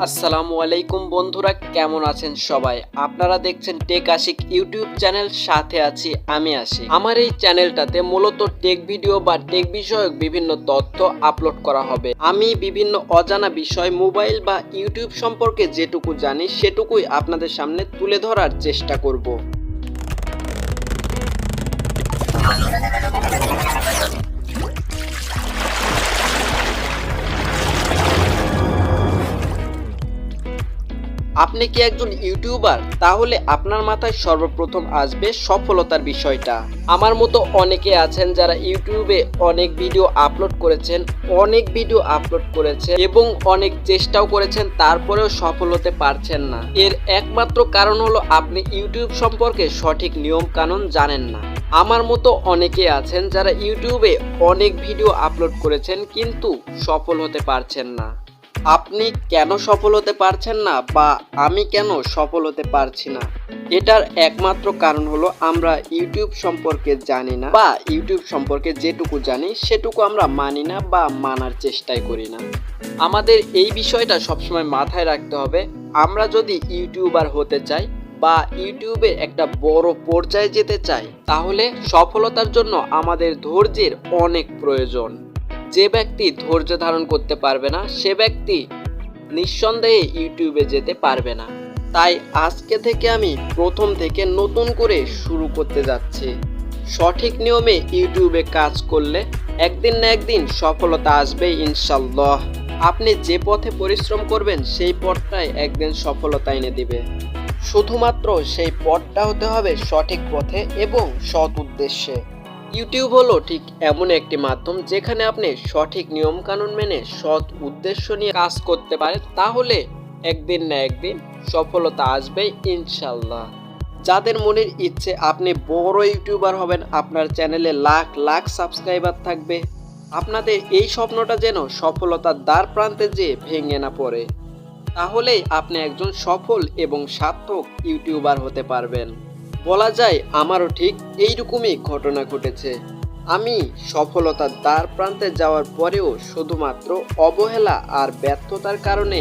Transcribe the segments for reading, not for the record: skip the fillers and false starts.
আসসালামু আলাইকুম বন্ধুরা, কেমন আছেন সবাই? আপনারা দেখছেন টেক আশিক ইউটিউব চ্যানেল, সাথে আছি আমি আশিক। আমার এই চ্যানেলটাতে মূলত টেক ভিডিও বা টেক বিষয়ক বিভিন্ন তথ্য আপলোড করা হবে। আমি বিভিন্ন অজানা বিষয় মোবাইল বা ইউটিউব সম্পর্কে যেটুকু জানি সেটুকুই আপনাদের সামনে তুলে ধরার চেষ্টা করব। আপনি কি একজন ইউটিউবার? তাহলে আপনার মাথায় সর্বপ্রথম আসবে সফলতার বিষয়টা। আমার মতো অনেকে আছেন যারা ইউটিউবে অনেক ভিডিও আপলোড করেছেন এবং অনেক চেষ্টাও করেছেন, তারপরেও সফল হতে পারছেন না। এর একমাত্র কারণ হলো আপনি ইউটিউব সম্পর্কে সঠিক নিয়ম কানুন জানেন না। আমার মতো অনেকে আছেন যারা ইউটিউবে অনেক ভিডিও আপলোড করেছেন কিন্তু সফল হতে পারছেন না। আপনি কেন সফল হতে পারছেন না বা আমি কেন সফল হতে পারছি না, এটার একমাত্র কারণ হলো আমরা ইউটিউব সম্পর্কে জানি না, বা ইউটিউব সম্পর্কে যেটুকু জানি সেটুকু আমরা মানি না বা মানার চেষ্টাই করি না। আমাদের এই বিষয়টা সবসময় মাথায় রাখতে হবে। আমরা যদি ইউটিউবার হতে চাই বা ইউটিউবে একটা বড় পর্যায়ে যেতে চাই, তাহলে সফলতার জন্য আমাদের ধৈর্যের অনেক প্রয়োজন। যে ব্যক্তি ধৈর্য ধারণ করতে পারবে না সে ব্যক্তি নিঃসন্দেহে ইউটিউবে যেতে পারবে না। তাই আজকে থেকে আমি প্রথম থেকে নতুন করে শুরু করতে যাচ্ছি। সঠিক নিয়মে ইউটিউবে কাজ করলে একদিন না একদিন সফলতা আসবে ইনশাল্লাহ। আপনি যে পথে পরিশ্রম করবেন সেই পথটাই একদিন সফলতা এনে দিবে। শুধুমাত্র সেই পথটা হতে হবে সঠিক পথে এবং সৎ উদ্দেশ্যে। ইউটিউব হলো ঠিক এমন একটি মাধ্যম যেখানে আপনি সঠিক নিয়ম কানুন মেনে সৎ উদ্দেশ্য নিয়ে কাজ করতে পারেন, তাহলে একদিন না একদিন সফলতা আসবে ইনশাল্লাহ। যাদের মনের ইচ্ছে আপনি বড় ইউটিউবার হবেন, আপনার চ্যানেলে লাখ লাখ সাবস্ক্রাইবার থাকবে, আপনাদের এই স্বপ্নটা যেন সফলতার দ্বার প্রান্তে যেয়ে ভেঙে না পড়ে, তাহলেই আপনি একজন সফল এবং সার্থক ইউটিউবার হতে পারবেন। বলা যায় আমারও ঠিক এইরকমই ঘটনা ঘটেছে। আমি সফলতার দ্বার প্রান্তে যাওয়ার পরেও শুধুমাত্র অবহেলা আর ব্যর্থতার কারণে,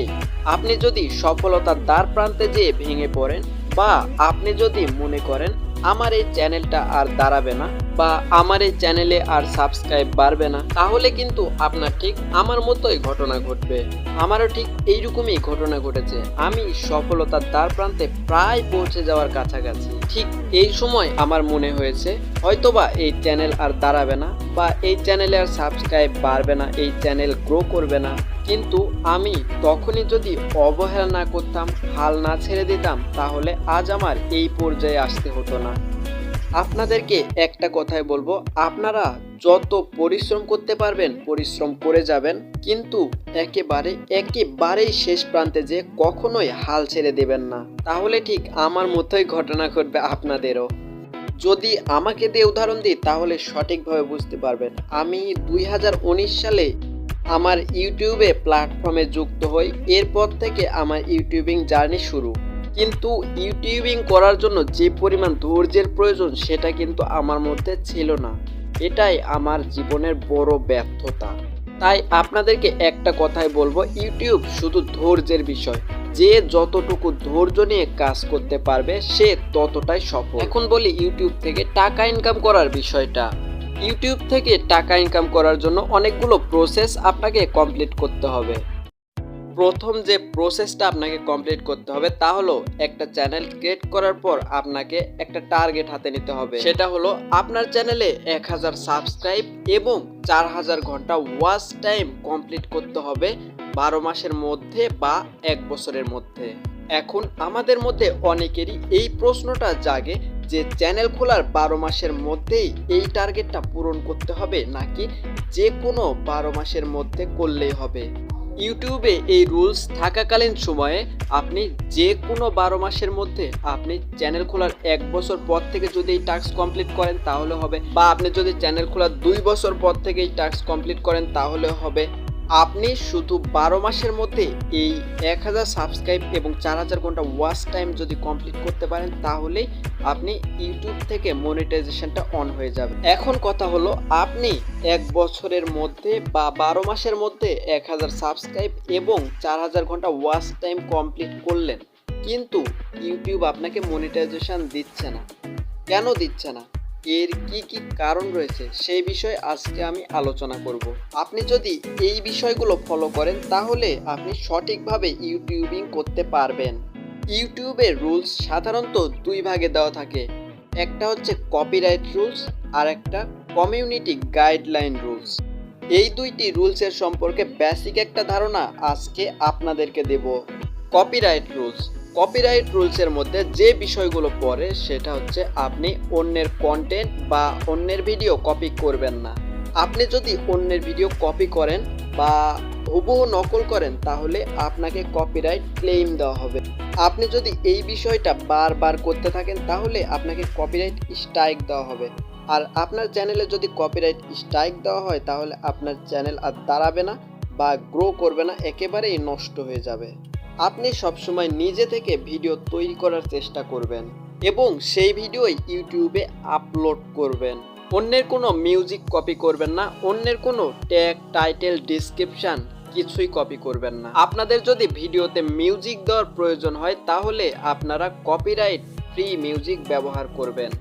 আপনি যদি সফলতার দ্বার প্রান্তে যেয়ে ভেঙে পড়েন বা আপনি যদি মনে করেন আমার এই চ্যানেলটা আর দাঁড়াবে না বা আমার এই চ্যানেলে আর সাবস্ক্রাইব বাড়বে না, তাহলে কিন্তু আপনার ঠিক আমার মতোই ঘটনা ঘটবে। আমারও ঠিক এইরকমই ঘটনা ঘটেছে। আমি সফলতার দ্বার প্রান্তে প্রায় পৌঁছে যাওয়ার কাছাকাছি। ঠিক এই সময় আমার মনে হয়েছে হয়তোবা এই চ্যানেল আর দাঁড়াবে না বা এই চ্যানেলে আর সাবস্ক্রাইব বাড়বে না, এই চ্যানেল গ্রো করবে না। কিন্তু আমি তখনই যদি অবহেলা না করতাম, হাল না ছেড়ে দিতাম, তাহলে আজ আমার এই পর্যায়ে আসতে হতো না। আপনাদেরকে একটা কথাই বলবো, আপনারা যত পরিশ্রম করতে পারবেন পরিশ্রম করে যাবেন, কিন্তু একেবারেই শেষ প্রান্তে যে কখনোই হাল ছেড়ে দেবেন না, তাহলে ঠিক আমার মতোই ঘটনা ঘটবে আপনাদেরও। যদি আমাকে দিয়ে উদাহরণ দিই তাহলে সঠিকভাবে বুঝতে পারবেন। আমি 2019 সালে আমার ইউটিউবে প্ল্যাটফর্মে যুক্ত হই। এরপর থেকে আমার ইউটিউবিং জার্নি শুরু। কিন্তু ইউটিউবিং করার জন্য যে পরিমাণ ধৈর্যের প্রয়োজন সেটা কিন্তু আমার মধ্যে ছিল না। এটাই আমার জীবনের বড় ব্যর্থতা। তাই আপনাদেরকে একটা কথাই বলবো, ইউটিউব শুধু ধৈর্যের বিষয়। যে যতটুকু ধৈর্য নিয়ে কাজ করতে পারবে সে ততটাই সফল। এখন বলি ইউটিউব থেকে টাকা ইনকাম করার বিষয়টা। ইউটিউব থেকে টাকা ইনকাম করার জন্য অনেকগুলো প্রসেস আপনাকে কমপ্লিট করতে হবে। প্রথম যে প্রসেসটা আপনাকে কমপ্লিট করতে হবে তা হলো, একটা চ্যানেল ক্রিয়েট করার পর আপনাকে একটা টার্গেট হাতে নিতে হবে। সেটা হলো আপনার চ্যানেলে 1000 সাবস্ক্রাইব এবং 4000 ঘন্টা ওয়াচ টাইম কমপ্লিট করতে হবে 12 মাসের মধ্যে বা 1 বছরের মধ্যে। এখন আমাদের মধ্যে অনেকেরই এই প্রশ্নটা জাগে যে চ্যানেল খোলার 12 মাসের মধ্যেই এই টার্গেটটা পূরণ করতে হবে নাকি যে কোনো 12 মাসের মধ্যে করলেই হবে। ইউটিউবে এই রুলস থাকাকালীন সময়ে আপনি যে কোনো 12 মাসের মধ্যে আপনি চ্যানেল খোলার 1 বছর পর থেকে যদি এই টাস্ক কমপ্লিট করেন তাহলে হবে, বা আপনি যদি চ্যানেল খোলার 2 বছর পর থেকে এই টাস্ক কমপ্লিট করেন তাহলে হবে। আপনি শুধু 12 মাসের মধ্যে এই 1000 সাবস্ক্রাইব এবং 4000 ঘন্টা ওয়াচ টাইম যদি কমপ্লিট করতে পারেন তাহলেই আপনি ইউটিউব থেকে মনিটাইজেশনটা অন হয়ে যাবে। এখন কথা হলো, আপনি 1 বছরের মধ্যে বা 12 মাসের মধ্যে 1000 সাবস্ক্রাইব এবং 4000 ঘন্টা ওয়াচ টাইম কমপ্লিট করলেন, কিন্তু ইউটিউব আপনাকে মনিটাইজেশন দিচ্ছে না। কেন দিচ্ছে না, এর কি কি কারণ রয়েছে সেই বিষয়ে আজকে আমি আলোচনা করব। আপনি যদি এই বিষয়গুলো ফলো করেন তাহলে আপনি সঠিকভাবে ইউটিউবিং করতে পারবেন। ইউটিউবের রুলস সাধারণত 2 ভাগে দেওয়া থাকে, একটা হচ্ছে কপিরাইট রুলস আর একটা কমিউনিটি গাইডলাইন রুলস। এই দুইটি রুলসের সম্পর্কে বেসিক একটা ধারণা আজকে আপনাদেরকে দেব। কপিরাইট রুলস, কপিরাইট রুলসের মধ্যে যে বিষয়গুলো পড়ে সেটা হচ্ছে আপনি অন্যের কন্টেন্ট বা অন্যের ভিডিও কপি করবেন না। আপনি যদি অন্যের ভিডিও কপি করেন বা হুবহু নকল করেন তাহলে আপনাকে কপিরাইট ক্লেইম দেওয়া হবে। আপনি যদি এই বিষয়টা বারবার করতে থাকেন তাহলে আপনাকে কপিরাইট স্ট্রাইক দেওয়া হবে। আর আপনার চ্যানেলে যদি কপিরাইট স্ট্রাইক দেওয়া হয় তাহলে আপনার চ্যানেল আর দাঁড়াবে না বা গ্রো করবে না, একেবারেই নষ্ট হয়ে যাবে। আপনি সবসময় নিজে থেকে ভিডিও তৈরি করার চেষ্টা করবেন এবং সেই ভিডিও ইউটিউবে আপলোড করবেন। অন্যের কোনো মিউজিক কপি করবেন না, অন্যের কোনো ট্যাগ, টাইটেল, ডিসক্রিপশন কিছুই কপি করবেন না। আপনাদের যদি ভিডিওতে মিউজিক দেওয়ার প্রয়োজন হয় তাহলে আপনারা কপিরাইট ফ্রি মিউজিক ব্যবহার করবেন।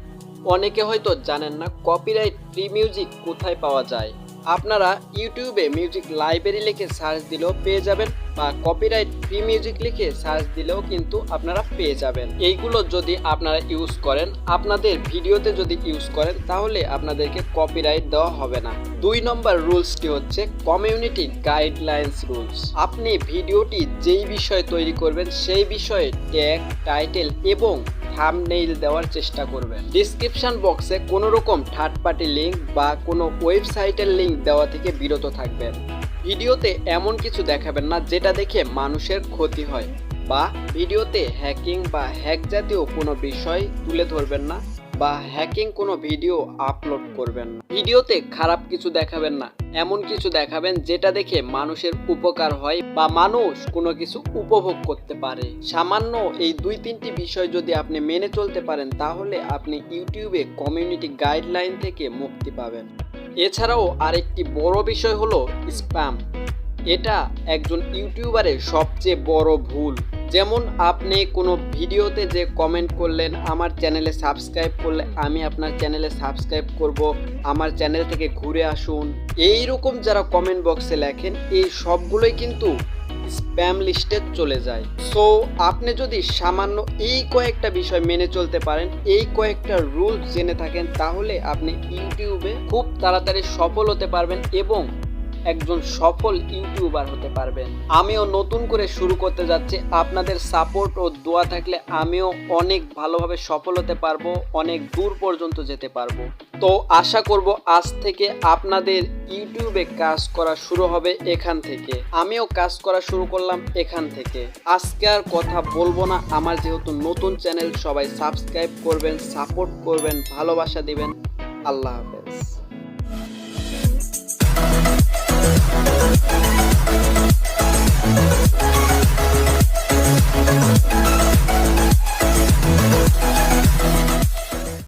অনেকে হয়তো জানেন না কপিরাইট ফ্রি মিউজিক কোথায় পাওয়া যায়। আপনারা ইউটিউবে মিউজিক লাইব্রেরি লিখে সার্চ দিলেও পেয়ে যাবেন বা কপিরাইট ফ্রি মিউজিক লিখে সার্চ দিলেও কিন্তু আপনারা পেয়ে যাবেন। এইগুলো যদি আপনারা ইউজ করেন, আপনাদের ভিডিওতে যদি ইউজ করেন তাহলে আপনাদেরকে কপিরাইট দেওয়া হবে না। 2 নম্বর রুলসটি হচ্ছে কমিউনিটি গাইডলাইন্স রুলস। আপনি ভিডিওটি যেই বিষয়ে তৈরি করবেন সেই বিষয়ে ট্যাগ, টাইটেল এবং থাম্বনেইল দেওয়ার চেষ্টা করবেন। ডেসক্রিপশন বক্সে কোনো রকম থার্ড পার্টি লিঙ্ক বা কোনো ওয়েবসাইটের লিঙ্ক দেওয়া থেকে বিরত থাকবেন। ভিডিওতে এমন কিছু দেখাবেন না যেটা দেখে মানুষের ক্ষতি হয়, বা ভিডিওতে হ্যাকিং বা হ্যাক জাতীয় কোনো বিষয় তুলে ধরবেন না বা হ্যাকিং কোনো ভিডিও আপলোড করবেন না। ভিডিওতে খারাপ কিছু দেখাবেন না, এমন কিছু দেখাবেন যেটা দেখে মানুষের উপকার হয় বা মানুষ কোনো কিছু উপভোগ করতে পারে। সামান্য এই 2-3টি বিষয় যদি আপনি মেনে চলতে পারেন তাহলে আপনি ইউটিউবে কমিউনিটি গাইডলাইন থেকে মুক্তি পাবেন। এছাড়াও আরেকটি বড় বিষয় হলো স্প্যাম। এটা একজন ইউটিউবারের সবচেয়ে বড় ভুল। যেমন আপনি কোনো ভিডিওতে যে কমেন্ট করলেন, আমার চ্যানেলে সাবস্ক্রাইব করলে আমি আপনার চ্যানেলে সাবস্ক্রাইব করব, আমার চ্যানেল থেকে ঘুরে আসুন, এই রকম যারা কমেন্ট বক্সে লেখেন এই সবগুলোই কিন্তু স্প্যাম লিস্টে চলে যায়। সো আপনি যদি সামান্য এই কয়েকটা বিষয় মেনে চলতে পারেন, এই কয়েকটা রুল জেনে থাকেন তাহলে আপনি ইউটিউবে খুব তাড়াতাড়ি সফল হতে পারবেন এবং একজন সফল ইউটিউবার হতে পারবেন। আমিও নতুন করে শুরু করতে যাচ্ছি, আপনাদের সাপোর্ট ও দোয়া থাকলে আমিও অনেক ভালোভাবে সফল হতে পারবো, অনেক দূর পর্যন্ত যেতে পারবো। তো আশা করব আজ থেকে আপনাদের ইউটিউবে কাজ করা শুরু হবে এখান থেকে। আমিও কাজ করা শুরু করলাম এখান থেকে। আজকে আর কথা বলবো না, আমার যেহেতু নতুন চ্যানেল, সবাই সাবস্ক্রাইব করবেন, সাপোর্ট করবেন, ভালোবাসা দিবেন। আল্লাহ হাফেজ।